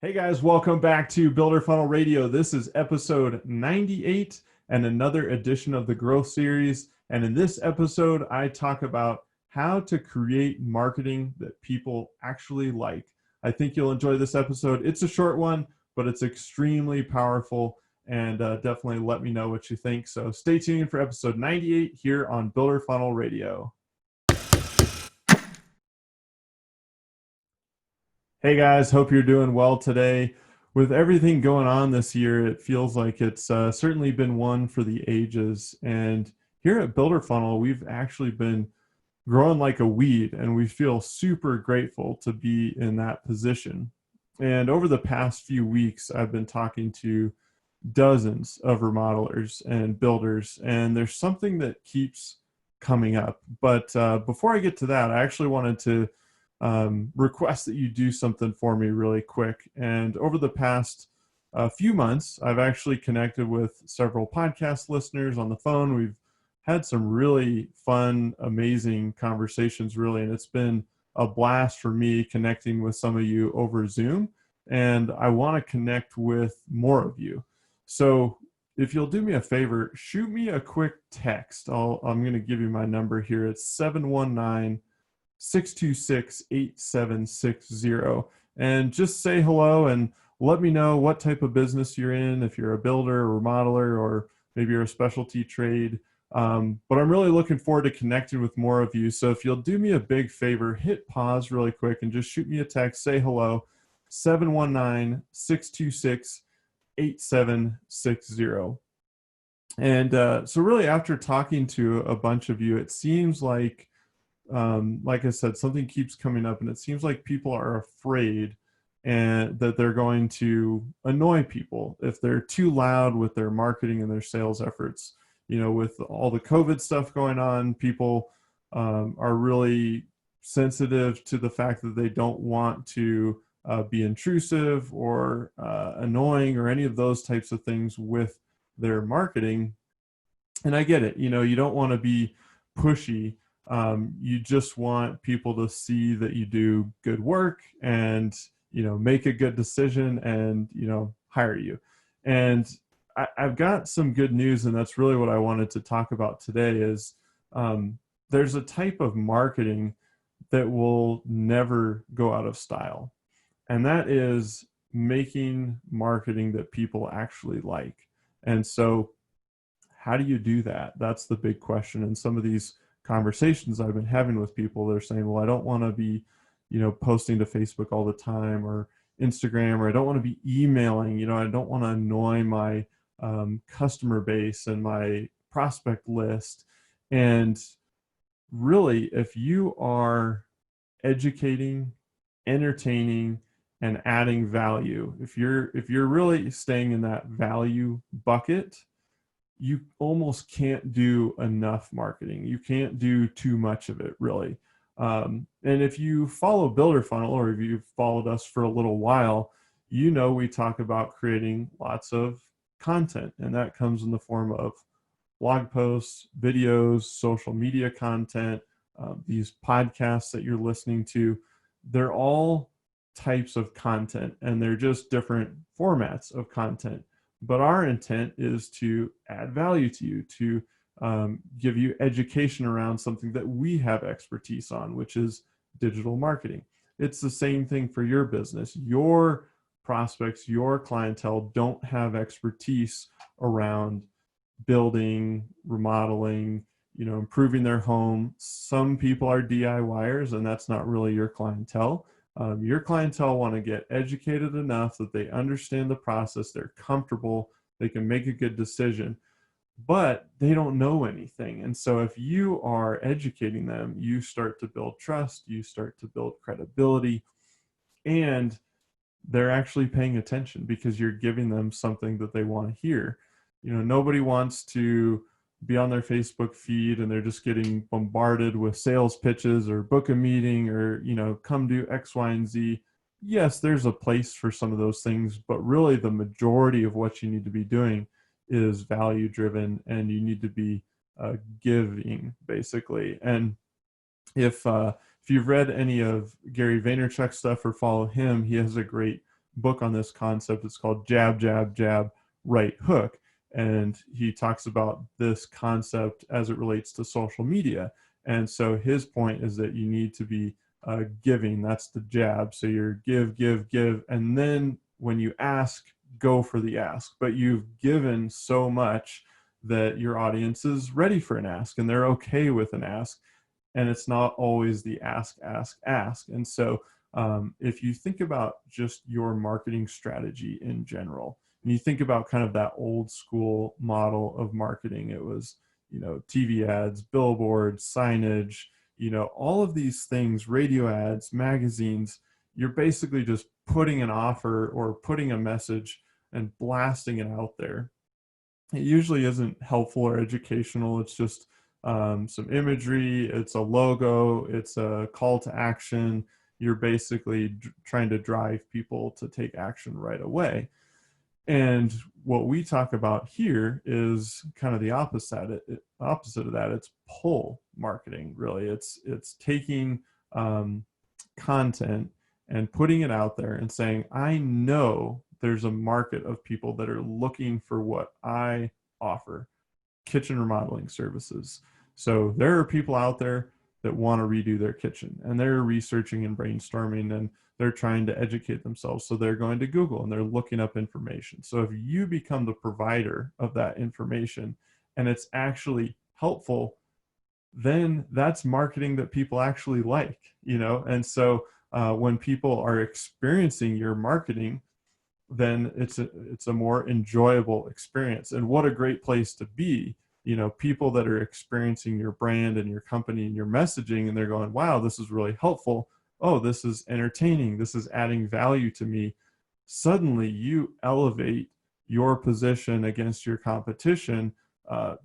Hey guys, welcome back to Builder Funnel Radio. This is episode 98 and another edition of the Growth Series. And in this episode, I talk about how to create marketing that people actually like. I think you'll enjoy this episode. It's a short one, but it's extremely powerful, and definitely let me know what you think. So stay tuned for episode 98 here on Builder Funnel Radio. Hey guys, hope you're doing well today. With everything going on this year, it feels like it's certainly been one for the ages. And here at Builder Funnel, we've actually been growing like a weed, and we feel super grateful to be in that position. And over the past few weeks, I've been talking to dozens of remodelers and builders, and there's something that keeps coming up. But before I get to that, I actually wanted to request that you do something for me really quick. And over the past few months, I've actually connected with several podcast listeners on the phone. We've had some really fun, amazing conversations, really, and it's been a blast for me connecting with some of you over Zoom. And I want to connect with more of you. So if you'll do me a favor, shoot me a quick text. I'm going to give you my number here. It's 719-626-8760. And just say hello and let me know what type of business you're in, if you're a builder or remodeler, or maybe you're a specialty trade. But I'm really looking forward to connecting with more of you. So if you'll do me a big favor, hit pause really quick and just shoot me a text, say hello, 719-626-8760. And so really after talking to a bunch of you, it seems like I said, something keeps coming up, and it seems like people are afraid and that they're going to annoy people if they're too loud with their marketing and their sales efforts. You know, with all the COVID stuff going on, people are really sensitive to the fact that they don't want to be intrusive or annoying or any of those types of things with their marketing. And I get it. You know, you don't want to be pushy. You just want people to see that you do good work and, you know, make a good decision and, you know, hire you. And I've got some good news, and that's really what I wanted to talk about today is there's a type of marketing that will never go out of style. And that is making marketing that people actually like. And so how do you do that? That's the big question. And some of these conversations I've been having with people, they're saying, well, I don't want to be, you know, posting to Facebook all the time or Instagram, or I don't want to be emailing, you know, I don't want to annoy my customer base and my prospect list. And really, if you are educating, entertaining, and adding value, if you're really staying in that value bucket, you almost can't do enough marketing. You can't do too much of it, really. And if you follow Builder Funnel, or if you've followed us for a little while, you know we talk about creating lots of content, and that comes in the form of blog posts, videos, social media content, these podcasts that you're listening to. They're all types of content, and they're just different formats of content. But our intent is to add value to you, to give you education around something that we have expertise on, which is digital marketing. It's the same thing for your business. Your prospects, your clientele don't have expertise around building, remodeling, you know, improving their home. Some people are DIYers, and that's not really your clientele. Your clientele want to get educated enough that they understand the process, they're comfortable, they can make a good decision, but they don't know anything. And so if you are educating them, you start to build trust, you start to build credibility, and they're actually paying attention because you're giving them something that they want to hear. You know, nobody wants to be on their Facebook feed and they're just getting bombarded with sales pitches or book a meeting or, you know, come do X, Y, and Z. Yes, there's a place for some of those things, but really the majority of what you need to be doing is value driven, and you need to be giving, basically. And if you've read any of Gary Vaynerchuk's stuff or follow him, he has a great book on this concept. It's called Jab, Jab, Jab, Right Hook. And he talks about this concept as it relates to social media. And so his point is that you need to be giving. That's the jab. So you're give, give, give. And then when you ask, go for the ask. But you've given so much that your audience is ready for an ask and they're okay with an ask. And it's not always the ask, ask, ask. And so if you think about just your marketing strategy in general, and you think about kind of that old school model of marketing, it was, TV ads, billboards, signage, all of these things, radio ads, magazines, you're basically just putting an offer or putting a message and blasting it out there. It usually isn't helpful or educational. It's just some imagery, it's a logo, it's a call to action. You're basically trying to drive people to take action right away. And what we talk about here is kind of the opposite of that. It's pull marketing, really. It's taking content and putting it out there and saying, I know there's a market of people that are looking for what I offer, kitchen remodeling services. So there are people out there that want to redo their kitchen, and they're researching and brainstorming, and they're trying to educate themselves. So they're going to Google and they're looking up information. So if you become the provider of that information and it's actually helpful, then that's marketing that people actually like, And so when people are experiencing your marketing, then it's a more enjoyable experience. And what a great place to be, people that are experiencing your brand and your company and your messaging, and they're going, wow, this is really helpful. Oh, this is entertaining. This is adding value to me. Suddenly you elevate your position against your competition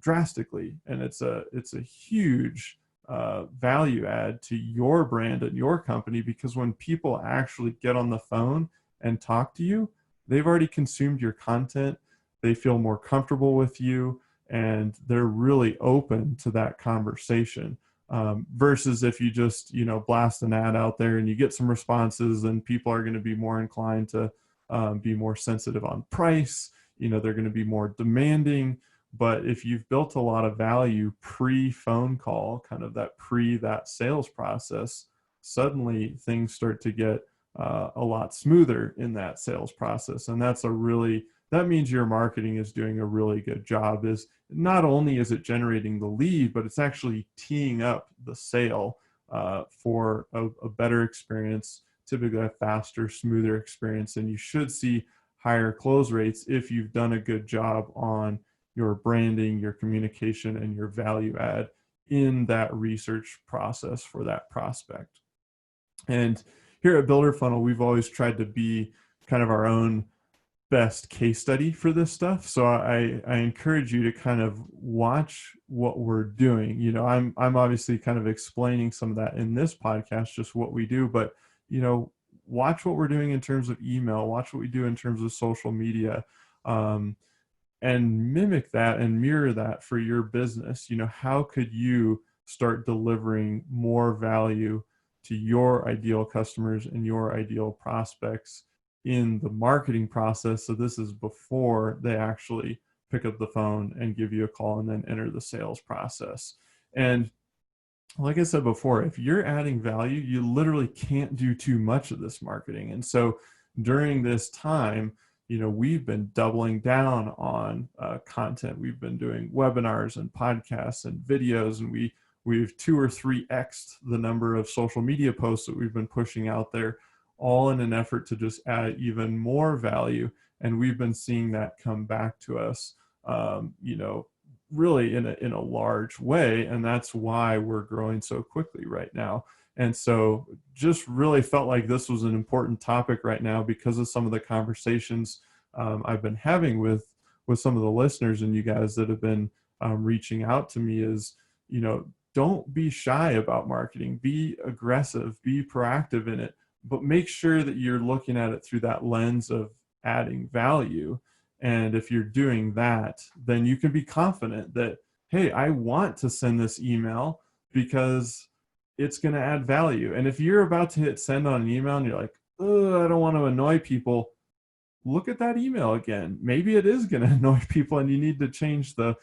drastically. And it's a huge value add to your brand and your company, because when people actually get on the phone and talk to you, they've already consumed your content. They feel more comfortable with you, and they're really open to that conversation. Versus if you just, blast an ad out there and you get some responses, and people are going to be more inclined to be more sensitive on price. They're going to be more demanding. But if you've built a lot of value pre-phone call, kind of that sales process, suddenly things start to get a lot smoother in that sales process. And that means your marketing is doing a really good job. Is not only is it generating the lead, but it's actually teeing up the sale for a better experience, typically a faster, smoother experience. And you should see higher close rates if you've done a good job on your branding, your communication, and your value add in that research process for that prospect. And here at Builder Funnel, we've always tried to be kind of our own best case study for this stuff. So I encourage you to kind of watch what we're doing. I'm obviously kind of explaining some of that in this podcast, just what we do, but watch what we're doing in terms of email, watch what we do in terms of social media, and mimic that and mirror that for your business. How could you start delivering more value to your ideal customers and your ideal prospects in the marketing process? So this is before they actually pick up the phone and give you a call and then enter the sales process. And like I said before, if you're adding value, you literally can't do too much of this marketing. And so during this time, we've been doubling down on content. We've been doing webinars and podcasts and videos, and we've 2 or 3x'd the number of social media posts that we've been pushing out there, all in an effort to just add even more value. And we've been seeing that come back to us, really in a large way. And that's why we're growing so quickly right now. And so just really felt like this was an important topic right now because of some of the conversations I've been having with some of the listeners and you guys that have been reaching out to me is, don't be shy about marketing, be aggressive, be proactive in it, but make sure that you're looking at it through that lens of adding value. And if you're doing that, then you can be confident that, hey, I want to send this email because it's going to add value. And if you're about to hit send on an email and you're like, oh, I don't want to annoy people, look at that email again. Maybe it is going to annoy people and you need to change the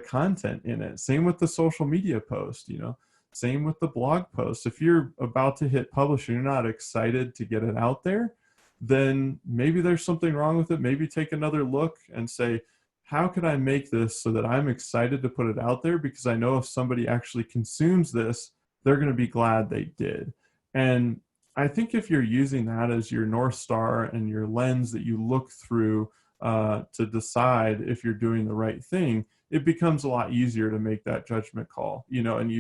content in it. Same with the social media post, same with the blog post. If you're about to hit publish and you're not excited to get it out there, then maybe there's something wrong with it. Maybe take another look and say, how can I make this so that I'm excited to put it out there? Because I know if somebody actually consumes this, they're going to be glad they did. And I think if you're using that as your North Star and your lens that you look through to decide if you're doing the right thing, it becomes a lot easier to make that judgment call, and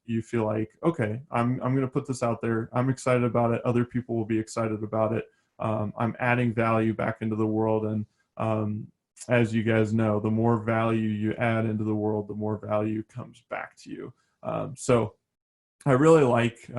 you feel like, okay, I'm going to put this out there. I'm excited about it. Other people will be excited about it. I'm adding value back into the world. And as you guys know, the more value you add into the world, the more value comes back to you. So I really like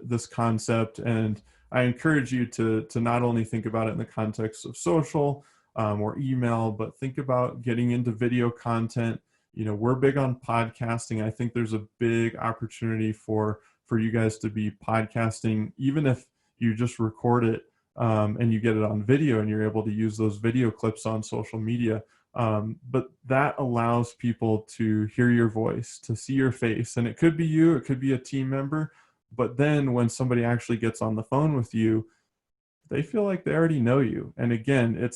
this concept, and I encourage you to not only think about it in the context of social or email, but think about getting into video content. We're big on podcasting. I think there's a big opportunity for you guys to be podcasting, even if you just record it and you get it on video and you're able to use those video clips on social media. But that allows people to hear your voice, to see your face. And it could be you, it could be a team member. But then when somebody actually gets on the phone with you, they feel like they already know you. And again,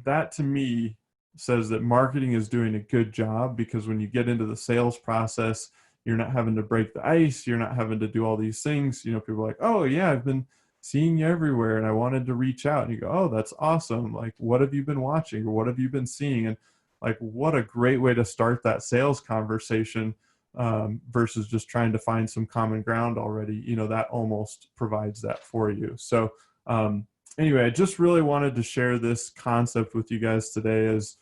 that to me says that marketing is doing a good job, because when you get into the sales process, you're not having to break the ice. You're not having to do all these things. People are like, oh yeah, I've been seeing you everywhere and I wanted to reach out. And you go, oh, that's awesome. Like, what have you been watching, or what have you been seeing? And like, what a great way to start that sales conversation versus just trying to find some common ground already. That almost provides that for you. So anyway, I just really wanted to share this concept with you guys today, is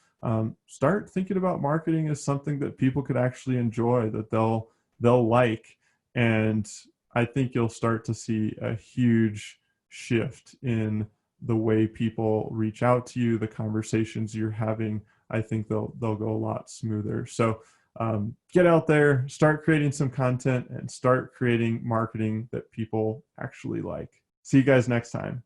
start thinking about marketing as something that people could actually enjoy, that they'll like. And I think you'll start to see a huge shift in the way people reach out to you, the conversations you're having. I think they'll go a lot smoother. So get out there, start creating some content, and start creating marketing that people actually like. See you guys next time.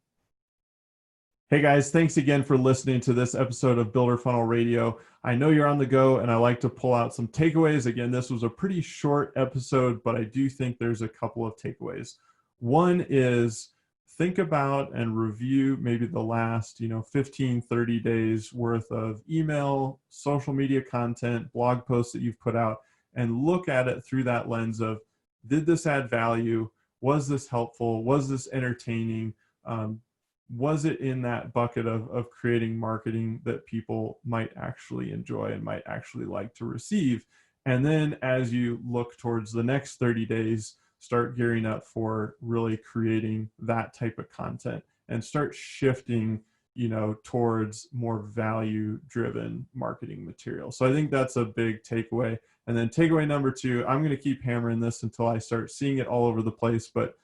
Hey guys, thanks again for listening to this episode of Builder Funnel Radio. I know you're on the go, and I like to pull out some takeaways. Again, this was a pretty short episode, but I do think there's a couple of takeaways. One is, think about and review maybe the last 15, 30 days worth of email, social media content, blog posts that you've put out, and look at it through that lens of, did this add value? Was this helpful? Was this entertaining? Was it in that bucket of creating marketing that people might actually enjoy and might actually like to receive? And then as you look towards the next 30 days, start gearing up for really creating that type of content and start shifting, towards more value-driven marketing material. So I think that's a big takeaway. And then takeaway number 2, I'm going to keep hammering this until I start seeing it all over the place, but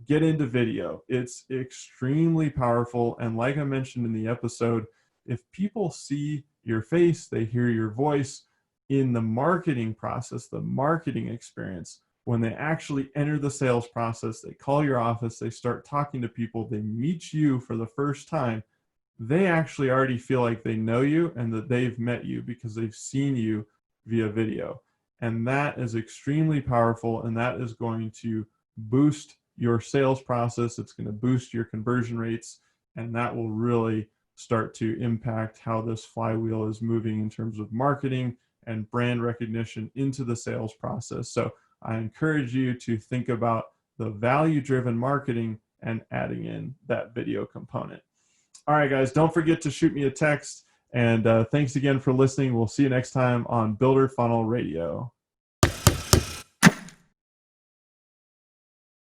get into video. It's extremely powerful. And like I mentioned in the episode, if people see your face, they hear your voice in the marketing process, the marketing experience, when they actually enter the sales process, they call your office, they start talking to people, they meet you for the first time, they actually already feel like they know you and that they've met you because they've seen you via video. And that is extremely powerful, and that is going to boost your sales process. It's going to boost your conversion rates, and that will really start to impact how this flywheel is moving in terms of marketing and brand recognition into the sales process. So I encourage you to think about the value-driven marketing and adding in that video component. All right, guys, don't forget to shoot me a text, and thanks again for listening. We'll see you next time on Builder Funnel Radio.